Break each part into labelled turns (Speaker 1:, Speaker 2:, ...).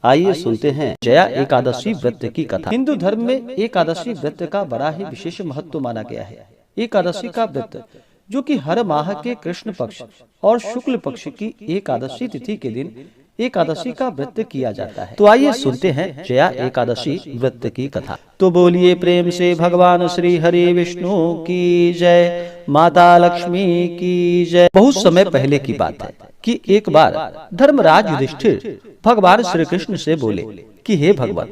Speaker 1: आइए सुनते हैं जया एकादशी व्रत की कथा। हिंदू धर्म में एकादशी व्रत का बड़ा ही विशेष महत्व माना गया है। एकादशी का व्रत जो कि हर माह के कृष्ण पक्ष और शुक्ल पक्ष की एकादशी तिथि के दिन एकादशी का व्रत किया जाता है। तो आइए सुनते हैं जया एकादशी व्रत की कथा। तो बोलिए प्रेम से भगवान श्री हरि विष्णु की जय, माता लक्ष्मी की जय। बहुत समय पहले की बात है कि एक बार धर्मराज युधिष्ठिर भगवान श्री कृष्ण से बोले कि हे भगवान,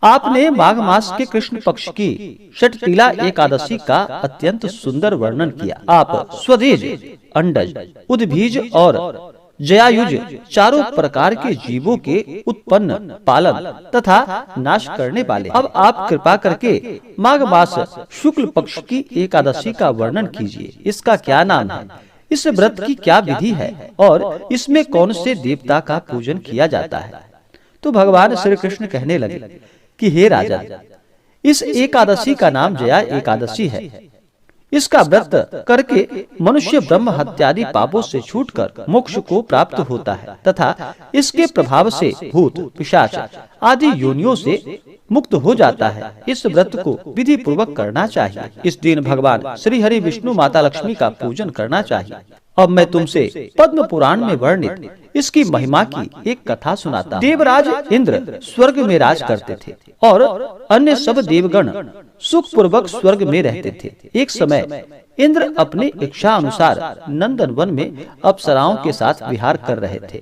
Speaker 1: आपने माघ मास के कृष्ण पक्ष की षटतिला एकादशी का अत्यंत सुंदर वर्णन किया। आप स्वदेज, अंडज, उद्भिज और जयायुज चारों प्रकार के जीवों के उत्पन्न, पालन तथा नाश करने वाले। अब आप कृपा करके माघ मास शुक्ल पक्ष की एकादशी का वर्णन कीजिए। इसका क्या नाम है, इस व्रत की क्या विधि है और इसमें कौन से देवता का पूजन किया जाता है। तो भगवान श्री कृष्ण कहने लगे कि हे राजा, इस एकादशी का नाम जया एकादशी है। इसका व्रत करके मनुष्य ब्रह्म हत्यादि पापों से छूटकर मोक्ष को प्राप्त होता है तथा इसके प्रभाव से भूत, पिशाच आदि योनियों से मुक्त हो जाता है। इस व्रत को विधि पूर्वक करना चाहिए। इस दिन भगवान श्री हरि विष्णु, माता लक्ष्मी का पूजन करना चाहिए। अब मैं तुमसे पद्म पुराण में वर्णित इसकी महिमा की एक कथा सुनाता हूँ। देवराज इंद्र स्वर्ग में राज करते थे और अन्य सब देवगण सुख पूर्वक स्वर्ग में रहते थे। एक समय इंद्र अपनी इच्छा अनुसार नंदन वन में अप्सराओं के साथ विहार कर रहे थे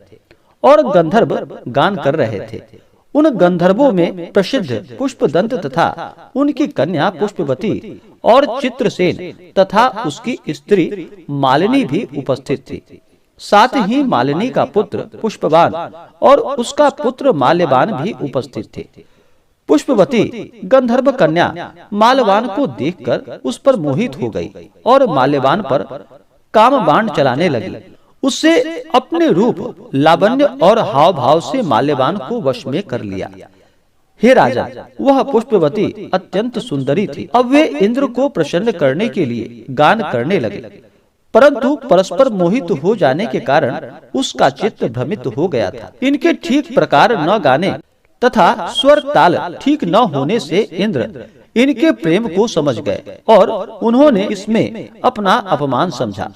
Speaker 1: और गंधर्व गान कर रहे थे। उन गंधर्वों में प्रसिद्ध पुष्पदंत तथा उनकी कन्या पुष्पवती और चित्रसेन तथा उसकी स्त्री मालिनी भी उपस्थित थी। साथ ही मालिनी का पुत्र पुष्पवान और उसका पुत्र माल्यवान भी उपस्थित थे। पुष्पवती गंधर्व कन्या माल्यवान को देखकर उस पर मोहित हो गई और माल्यवान पर काम बाण चलाने लगी। उससे अपने रूप, लावण्य और हाव भाव से माल्यवान को वश में कर लिया। हे राजा, वह पुष्पवती अत्यंत सुंदरी थी। अब वे इंद्र को प्रसन्न करने के लिए गान करने लगे, परंतु परस्पर मोहित हो जाने के कारण उसका चित्त भ्रमित हो गया था। इनके ठीक प्रकार न गाने तथा स्वर ताल ठीक न होने से इंद्र इनके प्रेम को समझ गए और उन्होंने इसमें अपना अपमान समझा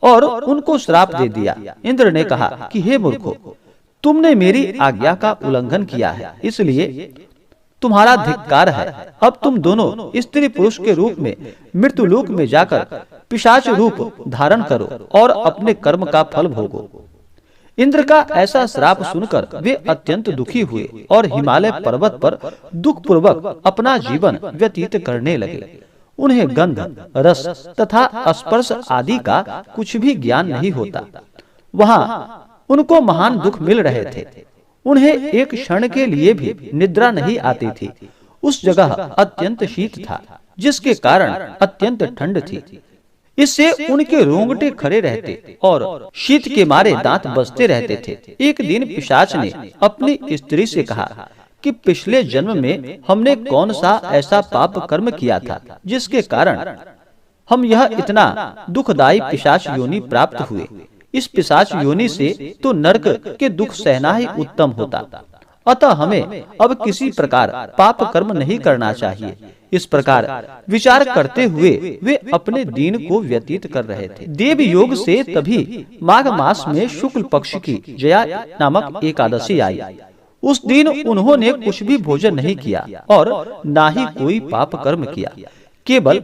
Speaker 1: और उनको श्राप दे दिया। इंद्र ने कहा कि हे मूर्खों, तुमने मेरी आज्ञा का उल्लंघन किया है, इसलिए तुम्हारा धिक्कार है। अब तुम दोनों स्त्री पुरुष के रूप में मृत्युलोक में जाकर पिशाच रूप धारण करो और अपने कर्म का फल भोगो। इंद्र का ऐसा श्राप सुनकर वे अत्यंत दुखी हुए और हिमालय पर्वत पर दुख पूर्वक अपना जीवन व्यतीत करने लगे। उन्हें गंध, रस तथा स्पर्श आदि का कुछ भी ज्ञान नहीं होता। वहाँ उनको महान दुख मिल रहे थे। उन्हें एक क्षण के लिए भी निद्रा नहीं आती थी। उस जगह अत्यंत शीत था, जिसके कारण अत्यंत ठंड थी। इससे उनके रोंगटे खड़े रहते और शीत के मारे दांत बजते रहते थे। एक दिन पिशाच ने अपनी स्त्री से कहा कि पिछले जन्म में हमने कौन सा ऐसा पाप कर्म किया था जिसके कारण हम यह इतना दुखदायी पिशाच योनि प्राप्त हुए। इस पिशाच योनि से तो नरक के दुख सहना ही उत्तम होता, अतः हमें अब किसी प्रकार पाप कर्म नहीं करना चाहिए। इस प्रकार विचार करते हुए वे अपने दिन को व्यतीत कर रहे थे। देव योग से तभी माघ मास में शुक्ल पक्ष की जया नामक एकादशी आई। उस दिन उन्होंने कुछ भी भोजन नहीं किया और ना ही कोई पाप कर्म किया, केवल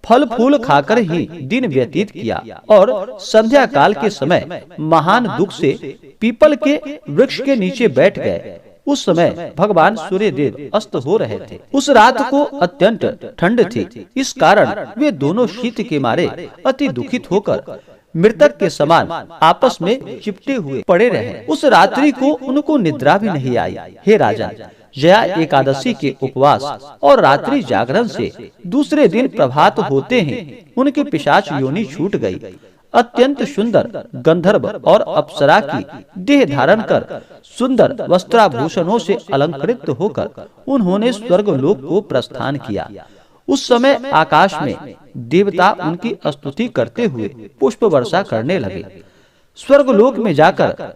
Speaker 1: फल फूल खाकर ही दिन व्यतीत किया और संध्या काल के समय महान दुख से पीपल के वृक्ष के नीचे बैठ गए। उस समय भगवान सूर्य देव अस्त हो रहे थे। उस रात को अत्यंत ठंड थी, इस कारण वे दोनों शीत के मारे अति दुखित होकर मृतक के समान आपस में चिपटे हुए पड़े रहे। उस रात्रि को उनको निद्रा भी नहीं आई। हे राजा, जया एकादशी के उपवास और रात्रि जागरण से दूसरे दिन प्रभात होते ही उनकी पिशाच योनि छूट गई। अत्यंत सुंदर गंधर्व और अप्सरा की देह धारण कर सुंदर वस्त्राभूषणों से अलंकृत होकर उन्होंने स्वर्गलोक को प्रस्थान किया। उस समय आकाश में देवता उनकी स्तुति करते हुए पुष्प वर्षा करने लगे। स्वर्गलोक में जाकर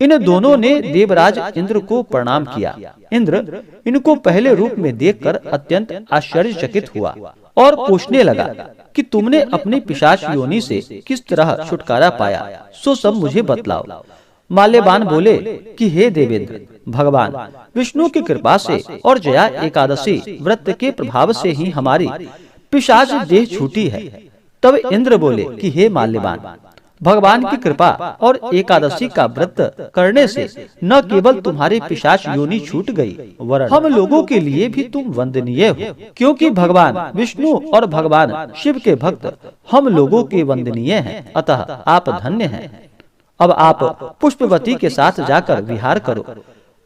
Speaker 1: इन दोनों ने देवराज इंद्र को प्रणाम किया। इंद्र इनको पहले रूप में देखकर अत्यंत आश्चर्यचकित हुआ और पूछने लगा कि तुमने अपनी पिशाच योनि से किस तरह छुटकारा पाया, सो सब मुझे बतलाओ। माल्यवान बोले कि हे देवेंद्र, भगवान विष्णु की कृपा से और जया एकादशी व्रत के प्रभाव से ही हमारी पिशाच देह छूटी है। तब इंद्र बोले कि हे माल्यवान, भगवान की कृपा और एकादशी का व्रत करने से न केवल तुम्हारी पिशाच योनि छूट गई, वरन हम लोगों के लिए भी तुम वंदनीय हो, क्योंकि भगवान विष्णु और भगवान शिव के भक्त हम लोगों के वंदनीय हैं। अतः आप धन्य हैं। अब आप पुष्पवती के साथ जाकर विहार करो।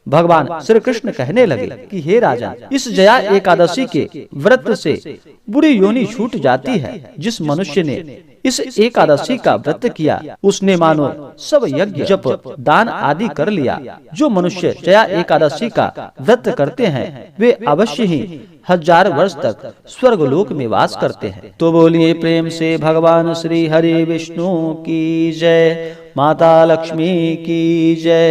Speaker 1: भगवान श्री कृष्ण कहने लगे कि हे राजन, इस जया एकादशी के व्रत से बुरी योनि छूट जाती है। जिस मनुष्य ने इस एकादशी का व्रत किया, उसने मानो सब यज्ञ जप दान आदि कर लिया। जो मनुष्य जया एकादशी का व्रत करते हैं, वे अवश्य ही 1000 वर्ष तक स्वर्गलोक में वास करते हैं। तो बोलिए प्रेम से भगवान श्री हरि विष्णु की जय, माता लक्ष्मी की जय।